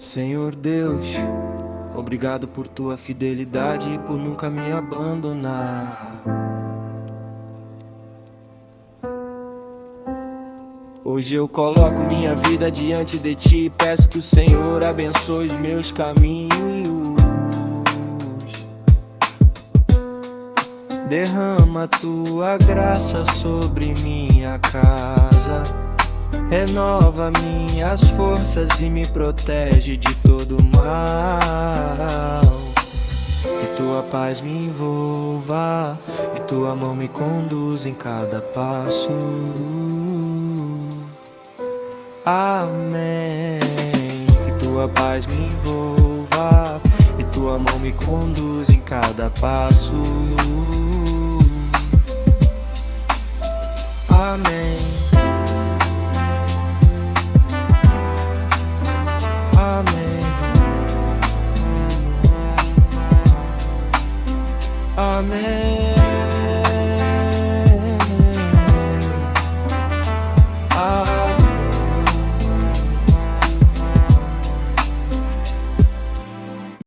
Senhor Deus, obrigado por tua fidelidade e por nunca me abandonar. Hoje eu coloco minha vida diante de ti e peço que o Senhor abençoe os meus caminhos. Derrama tua graça sobre minha casa, renova minhas forças e me protege de todo mal. Que tua paz me envolva e tua mão me conduz em cada passo. Amém. Que tua paz me envolva e tua mão me conduz em cada passo. Amém. Amém. Amém.